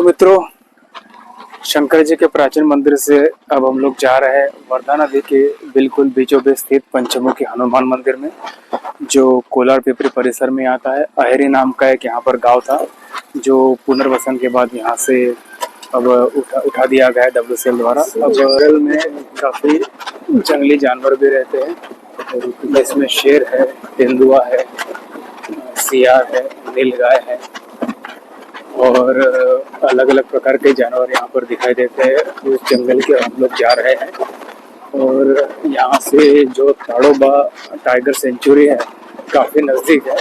मित्रों, शंकर जी के प्राचीन मंदिर से अब हम लोग जा रहे हैं वर्धा नदी के बिल्कुल बीचों बीच स्थित पंचमुखी हनुमान मंदिर में, जो कोलार पिपरी परिसर में आता है। अहेरी नाम का एक यहाँ पर गांव था, जो पुनर्वसन के बाद यहाँ से अब उठा दिया गया है WCL द्वारा। अब बगल में काफी जंगली जानवर भी रहते हैं, जिसमें शेर है, तेंदुआ है, सियार है, नीलगाय है और अलग अलग प्रकार के जानवर यहाँ पर दिखाई देते हैं। उस जंगल के हम लोग जा रहे हैं और यहाँ से जो ताड़ोबा टाइगर सेंचुरी है काफ़ी नज़दीक है,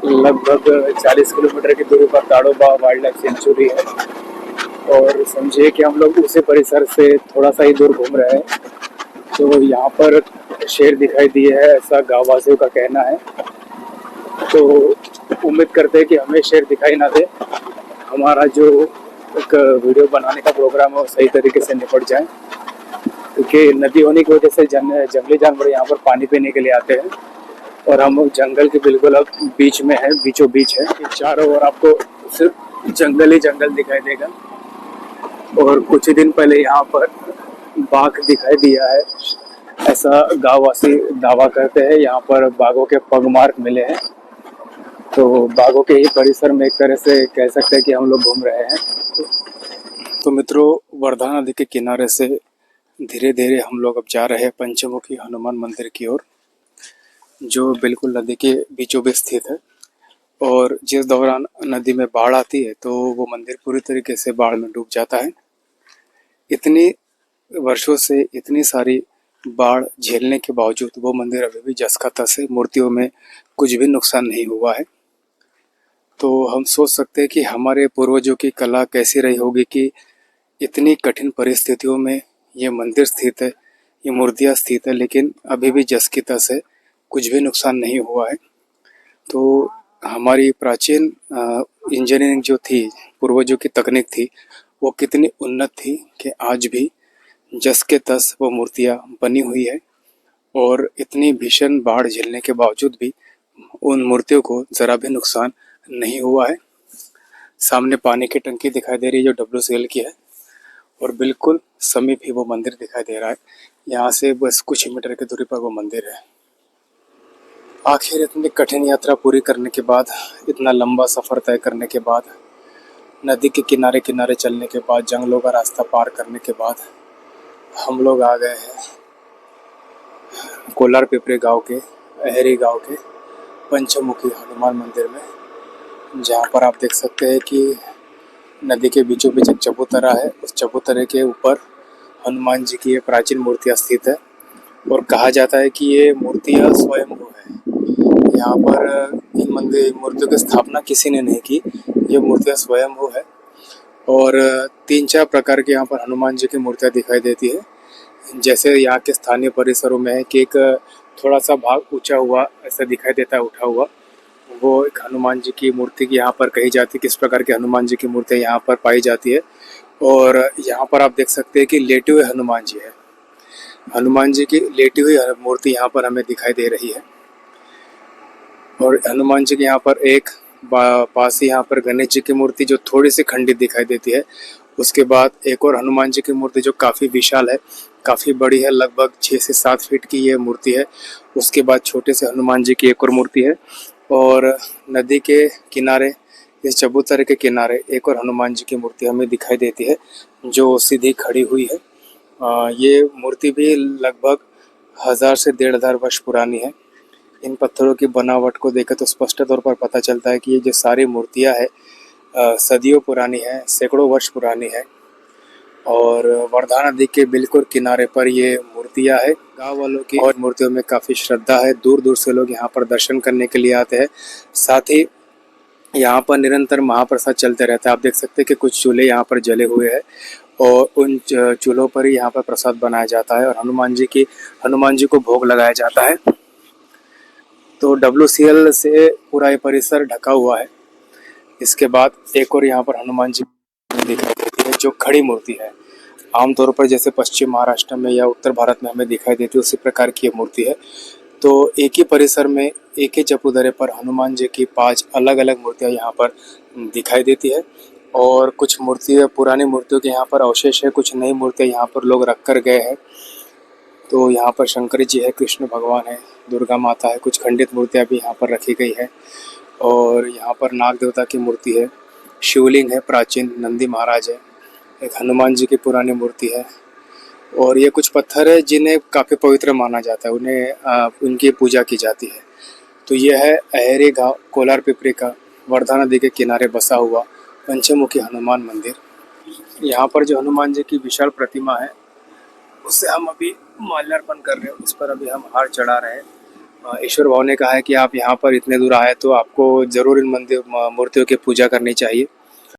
लगभग 40 किलोमीटर की दूरी पर ताड़ोबा वाइल्ड लाइफ सेंचुरी है। और समझिए कि हम लोग उसी परिसर से थोड़ा सा ही दूर घूम रहे हैं, तो यहाँ पर शेर दिखाई दिए है, ऐसा गाँव वासियों का कहना है। तो उम्मीद करते हैं कि हमें शेर दिखाई ना दे, हमारा जो एक वीडियो बनाने का प्रोग्राम है वो सही तरीके से निपट जाए, क्योंकि नदी होने की वजह से जंगली जानवर यहाँ पर पानी पीने के लिए आते हैं और हम जंगल के बिल्कुल अब बीच में है, बीचों बीच है। चारों ओर आपको सिर्फ जंगल ही जंगल दिखाई देगा। और कुछ ही दिन पहले यहाँ पर बाघ दिखाई दिया है, ऐसा गाँव वासी दावा करते हैं। यहाँ पर बाघों के पग मार्क मिले हैं, तो बागों के ही परिसर में एक तरह से कह सकते हैं कि हम लोग घूम रहे हैं। तो मित्रों, वर्धा नदी के किनारे से धीरे धीरे हम लोग अब जा रहे हैं पंचमुखी हनुमान मंदिर की ओर, जो बिल्कुल नदी के बीचों बीच स्थित है। और जिस दौरान नदी में बाढ़ आती है तो वो मंदिर पूरी तरीके से बाढ़ में डूब जाता है। इतनी वर्षों से इतनी सारी बाढ़ झेलने के बावजूद वो मंदिर अभी भी जस का तस है, मूर्तियों में कुछ भी नुकसान नहीं हुआ है। तो हम सोच सकते हैं कि हमारे पूर्वजों की कला कैसी रही होगी कि इतनी कठिन परिस्थितियों में ये मंदिर स्थित है, ये मूर्तियाँ स्थित है, लेकिन अभी भी जस की तस है, कुछ भी नुकसान नहीं हुआ है। तो हमारी प्राचीन इंजीनियरिंग जो थी, पूर्वजों की तकनीक थी, वो कितनी उन्नत थी कि आज भी जस के तस वो मूर्तियाँ बनी हुई है। और इतनी भीषण बाढ़ झेलने के बावजूद भी उन मूर्तियों को ज़रा भी नुकसान नहीं हुआ है। सामने पानी की टंकी दिखाई दे रही है जो WCL की है, और बिल्कुल समीप ही वो मंदिर दिखाई दे रहा है। यहाँ से बस कुछ ही मीटर की दूरी पर वो मंदिर है। आखिर इतनी कठिन यात्रा पूरी करने के बाद, इतना लंबा सफ़र तय करने के बाद, नदी के किनारे किनारे चलने के बाद, जंगलों का रास्ता पार करने के बाद हम लोग आ गए हैं कोलार पिपरी गांव के, अहेरी गांव के पंचमुखी हनुमान मंदिर में, जहाँ पर आप देख सकते हैं कि नदी के बीचों बीच एक चबूतरा है। उस चबूतरे के ऊपर हनुमान जी की ये प्राचीन मूर्तियाँ स्थित है और कहा जाता है कि ये मूर्तियाँ स्वयंभू है। यहाँ पर इन मूर्तियों की स्थापना किसी ने नहीं की, ये मूर्तियाँ स्वयंभू है। और 3-4 प्रकार के यहाँ पर हनुमान जी की मूर्तियाँ दिखाई देती है। जैसे यहाँ के स्थानीय परिसरों में है कि एक थोड़ा सा भाग ऊंचा हुआ ऐसा दिखाई देता है, उठा हुआ, वो एक हनुमान जी की मूर्ति की यहाँ पर कही जाती है। किस प्रकार के हनुमान जी की मूर्ति यहाँ पर पाई जाती है। और यहाँ पर आप देख सकते हैं कि लेटे हुए हनुमान जी है, हनुमान जी की लेटी हुई मूर्ति यहाँ पर हमें दिखाई दे रही है। और हनुमान जी के यहाँ पर एक पास ही यहाँ पर गणेश जी की मूर्ति जो थोड़ी सी खंडित दिखाई देती है। उसके बाद एक और हनुमान जी की मूर्ति जो काफ़ी विशाल है, काफ़ी बड़ी है, लगभग 6 से 7 फीट की ये मूर्ति है। उसके बाद छोटे से हनुमान जी की एक और मूर्ति है। और नदी के किनारे, इस चबूतरे के किनारे एक और हनुमान जी की मूर्ति हमें दिखाई देती है जो सीधी खड़ी हुई है। ये मूर्ति भी लगभग 1000 से 1500 वर्ष पुरानी है। इन पत्थरों की बनावट को देखें तो स्पष्ट तौर पर पता चलता है कि ये जो सारी मूर्तियाँ है सदियों पुरानी है, सैकड़ों वर्ष पुरानी है। और वर्धा नदी के बिल्कुल किनारे पर ये मूर्तियाँ है। गांव वालों की और मूर्तियों में काफ़ी श्रद्धा है, दूर दूर से लोग यहाँ पर दर्शन करने के लिए आते हैं। साथ ही यहाँ पर निरंतर महाप्रसाद चलते रहता है। आप देख सकते हैं कि कुछ चूल्हे यहाँ पर जले हुए हैं और उन चूल्हों पर ही यहाँ पर प्रसाद बनाया जाता है और हनुमान जी को भोग लगाया जाता है। तो WCL से पूरा ये परिसर ढका हुआ है। इसके बाद एक और यहाँ पर हनुमान जी दिखाई देती है जो खड़ी मूर्ति है। आमतौर पर जैसे पश्चिम महाराष्ट्र में या उत्तर भारत में हमें दिखाई देती है, उसी प्रकार की ये मूर्ति है। तो एक ही परिसर में, एक ही चबूतरे पर हनुमान जी की 5 अलग अलग मूर्तियाँ यहाँ पर दिखाई देती है। और कुछ मूर्तियाँ, पुरानी मूर्तियों के यहाँ पर अवशेष है, कुछ नई मूर्तियाँ यहाँ पर लोग रख कर गए हैं। तो यहाँ पर शंकर जी है, कृष्ण भगवान है, दुर्गा माता है, कुछ खंडित मूर्तियाँ भी यहाँ पर रखी गई है। और यहाँ पर नाग देवता की मूर्ति है, शिवलिंग है प्राचीन, नंदी महाराज है, एक हनुमान जी की पुरानी मूर्ति है। और ये कुछ पत्थर है जिन्हें काफ़ी पवित्र माना जाता है, उन्हें उनकी पूजा की जाती है। तो ये है अहेरी गांव कोलार पिपरी का वर्धा नदी के किनारे बसा हुआ पंचमुखी हनुमान मंदिर। यहाँ पर जो हनुमान जी की विशाल प्रतिमा है उससे हम अभी माल्यार्पण कर रहे हैं, उस पर अभी हम हार चढ़ा रहे हैं। ईश्वर भाव ने कहा है कि आप यहाँ पर इतने दूर आए तो आपको ज़रूर इन मंदिर मूर्तियों की पूजा करनी चाहिए।